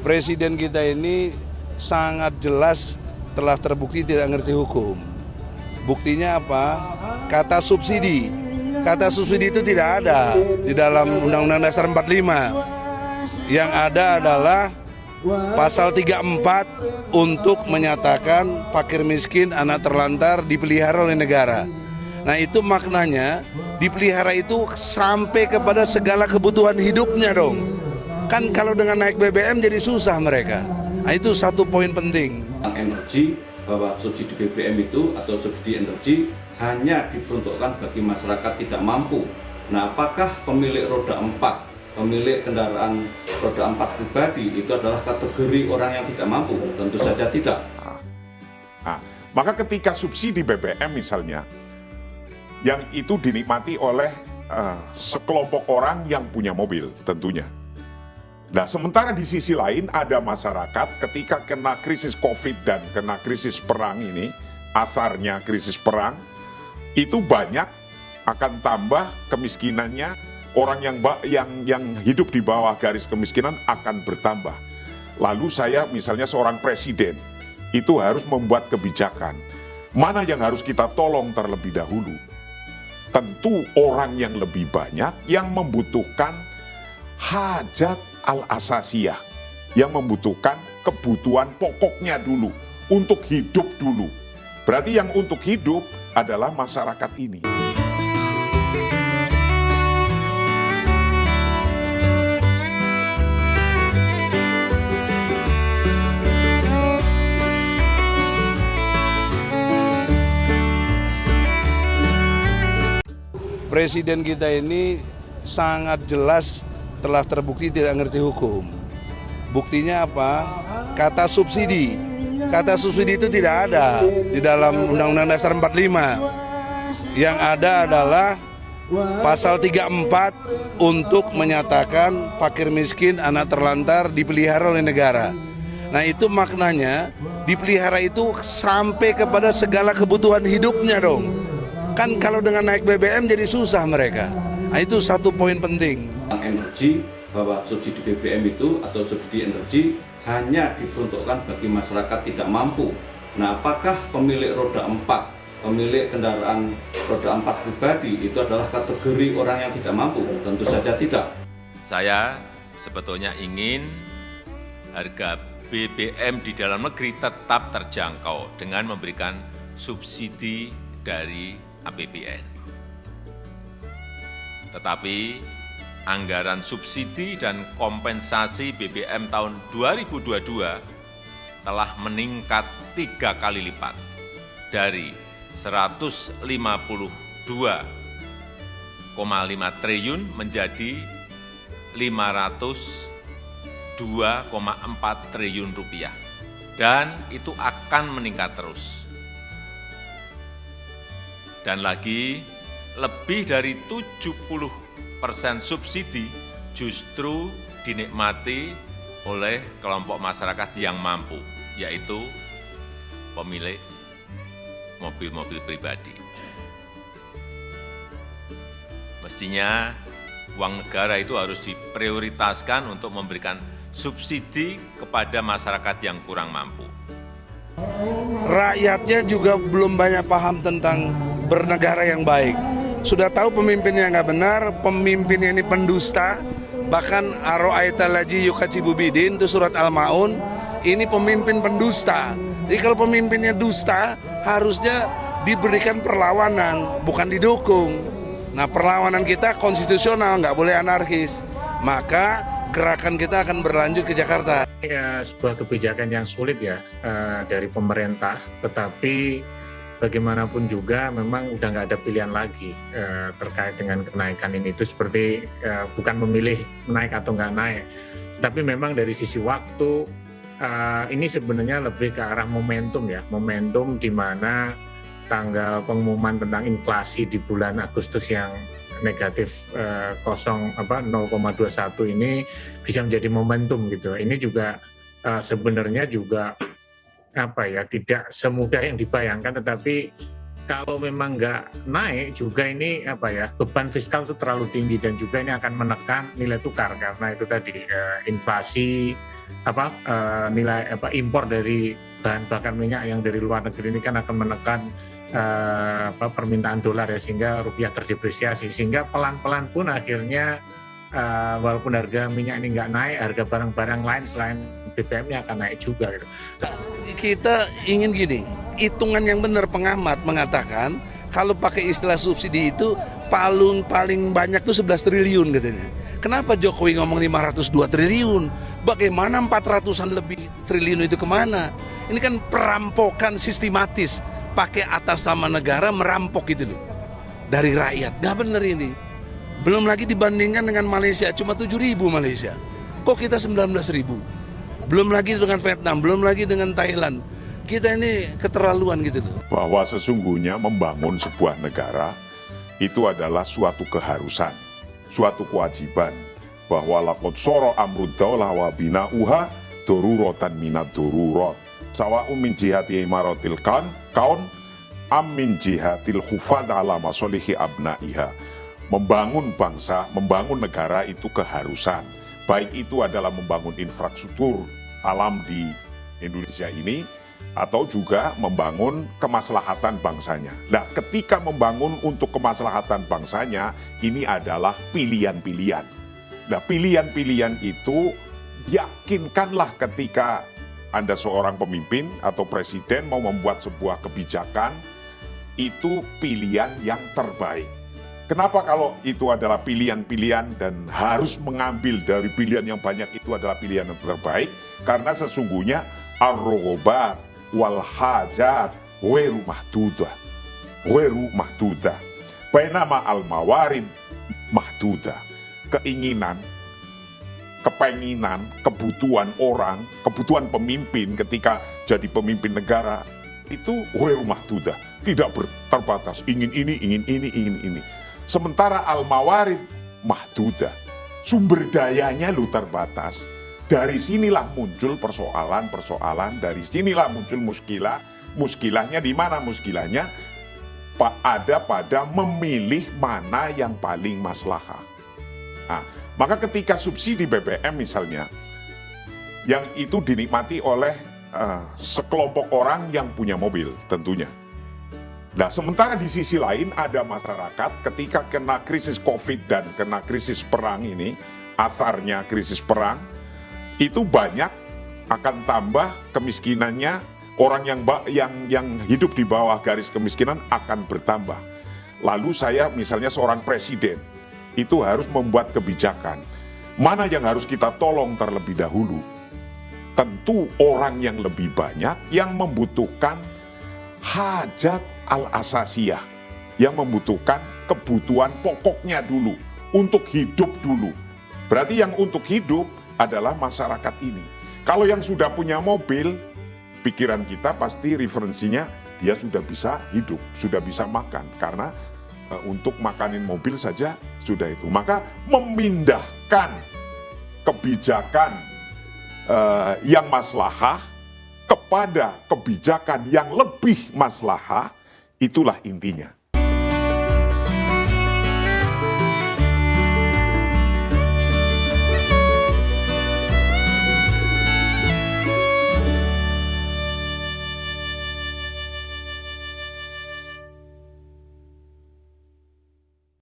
Presiden kita ini sangat jelas telah terbukti tidak ngerti hukum. Buktinya apa? Kata subsidi. Kata subsidi itu tidak ada di dalam Undang-Undang Dasar 45. Yang ada adalah pasal 34 untuk menyatakan fakir miskin, anak terlantar dipelihara oleh negara. Nah itu maknanya dipelihara itu sampai kepada segala kebutuhan hidupnya dong. Kan kalau dengan naik BBM jadi susah mereka. Nah itu satu poin penting. Energi, bahwa subsidi BBM itu atau subsidi energi hanya diperuntukkan bagi masyarakat tidak mampu. Nah apakah pemilik roda 4, pemilik kendaraan roda 4 pribadi itu adalah kategori orang yang tidak mampu? Tentu saja tidak. Maka ketika subsidi BBM misalnya, yang itu dinikmati oleh sekelompok orang yang punya mobil tentunya. Nah, sementara di sisi lain ada masyarakat ketika kena krisis COVID dan kena krisis perang ini, asarnya krisis perang, itu banyak akan tambah kemiskinannya, orang yang hidup di bawah garis kemiskinan akan bertambah. Lalu saya misalnya seorang presiden, itu harus membuat kebijakan. Mana yang harus kita tolong terlebih dahulu? Tentu orang yang lebih banyak yang membutuhkan hajat al-asasiyah, yang membutuhkan kebutuhan pokoknya dulu, untuk hidup dulu. Berarti yang untuk hidup adalah masyarakat ini. Presiden kita ini sangat jelas telah terbukti tidak ngerti hukum. Buktinya apa? Kata subsidi. Kata subsidi itu tidak ada di dalam Undang-Undang Dasar 45. Yang ada adalah pasal 34 untuk menyatakan fakir miskin, anak terlantar dipelihara oleh negara. Nah itu maknanya dipelihara itu sampai kepada segala kebutuhan hidupnya dong. Kan kalau dengan naik BBM jadi susah mereka. Nah itu satu poin penting. Energi, bahwa subsidi BBM itu atau subsidi energi hanya diperuntukkan bagi masyarakat tidak mampu. Nah apakah pemilik roda 4, pemilik kendaraan roda 4 pribadi itu adalah kategori orang yang tidak mampu? Tentu saja tidak. Saya sebetulnya ingin harga BBM di dalam negeri tetap terjangkau dengan memberikan subsidi dari APBN. Tetapi anggaran subsidi dan kompensasi BBM tahun 2022 telah meningkat 3 kali lipat dari 152,5 triliun menjadi 502,4 triliun rupiah. Dan itu akan meningkat terus. Dan lagi, lebih dari 70% subsidi justru dinikmati oleh kelompok masyarakat yang mampu, yaitu pemilik mobil-mobil pribadi. Mestinya uang negara itu harus diprioritaskan untuk memberikan subsidi kepada masyarakat yang kurang mampu. Rakyatnya juga belum banyak paham tentang bernegara yang baik. Sudah tahu pemimpinnya nggak benar, pemimpinnya ini pendusta, bahkan aro'aital laji yukacibu bidin, itu surat Al-Ma'un, ini pemimpin pendusta. Jadi kalau pemimpinnya dusta, harusnya diberikan perlawanan, bukan didukung. Nah perlawanan kita konstitusional, nggak boleh anarkis. Maka gerakan kita akan berlanjut ke Jakarta. Ya, sebuah kebijakan yang sulit ya dari pemerintah, tetapi bagaimanapun juga memang udah nggak ada pilihan lagi terkait dengan kenaikan ini. Itu seperti bukan memilih naik atau nggak naik, tapi memang dari sisi waktu ini sebenarnya lebih ke arah momentum ya, momentum di mana tanggal pengumuman tentang inflasi di bulan Agustus yang negatif 0,21 ini bisa menjadi momentum gitu. Ini juga sebenarnya juga tidak semudah yang dibayangkan, tetapi kalau memang nggak naik juga ini beban fiskal itu terlalu tinggi dan juga ini akan menekan nilai tukar karena itu tadi inflasi nilai impor dari bahan bakar minyak yang dari luar negeri ini kan akan menekan permintaan dolar ya, sehingga rupiah terdepresiasi, sehingga pelan-pelan pun akhirnya walaupun harga minyak ini nggak naik, harga barang-barang lain selain BBM-nya akan naik juga gitu. Kita ingin gini, hitungan yang benar, pengamat mengatakan kalau pakai istilah subsidi itu paling banyak tuh 11 triliun katanya. Kenapa Jokowi ngomong 502 triliun? Bagaimana 400-an lebih triliun itu kemana? Ini kan perampokan sistematis, pakai atas nama negara merampok gitu loh dari rakyat. Nggak bener ini. Belum lagi dibandingkan dengan Malaysia, cuma 7.000 Malaysia. Kok kita 19.000? Belum lagi dengan Vietnam, belum lagi dengan Thailand. Kita ini keterlaluan gitu loh. Bahwa sesungguhnya membangun sebuah negara itu adalah suatu keharusan, suatu kewajiban. Bahwa laqad soro amrud daulah wa bina'uha dorurotan minat dorurot. Sawa'u min jihati imaratil kaun am min jihatil hufad ala masolihi abna'iha. Membangun bangsa, membangun negara itu keharusan. Baik itu adalah membangun infrastruktur alam di Indonesia ini, atau juga membangun kemaslahatan bangsanya. Nah, ketika membangun untuk kemaslahatan bangsanya, ini adalah pilihan-pilihan. Nah, pilihan-pilihan itu yakinkanlah ketika Anda seorang pemimpin atau presiden mau membuat sebuah kebijakan, itu pilihan yang terbaik. Kenapa kalau itu adalah pilihan-pilihan dan harus mengambil dari pilihan yang banyak itu adalah pilihan yang terbaik? Karena sesungguhnya ar-raghabat wal hajat ghairu mahdudah. Bainama al-mawarid mahdudah. Keinginan, kepenginan, kebutuhan orang, kebutuhan pemimpin ketika jadi pemimpin negara itu ghairu mahdudah, tidak terbatas. Ingin ini, ingin ini, ingin ini. Sementara al-mawarid mahdudah, sumber dayanya lu terbatas. Dari sinilah muncul persoalan-persoalan, dari sinilah muncul muskilah. Muskilahnya di mana muskilahnya? Ada pada memilih mana yang paling maslahah. Nah, maka ketika subsidi BBM misalnya, yang itu dinikmati oleh sekelompok orang yang punya mobil tentunya. Nah, sementara di sisi lain ada masyarakat ketika kena krisis COVID dan kena krisis perang ini, asarnya krisis perang, itu banyak akan tambah kemiskinannya, orang yang hidup di bawah garis kemiskinan akan bertambah. Lalu saya misalnya seorang presiden, itu harus membuat kebijakan. Mana yang harus kita tolong terlebih dahulu? Tentu orang yang lebih banyak yang membutuhkan hajat al-asasiyah, yang membutuhkan kebutuhan pokoknya dulu, untuk hidup dulu. Berarti yang untuk hidup adalah masyarakat ini. Kalau yang sudah punya mobil, pikiran kita pasti referensinya dia sudah bisa hidup, sudah bisa makan. Karena untuk makanin mobil saja sudah itu. Maka memindahkan kebijakan yang maslahah kepada kebijakan yang lebih maslahah, itulah intinya.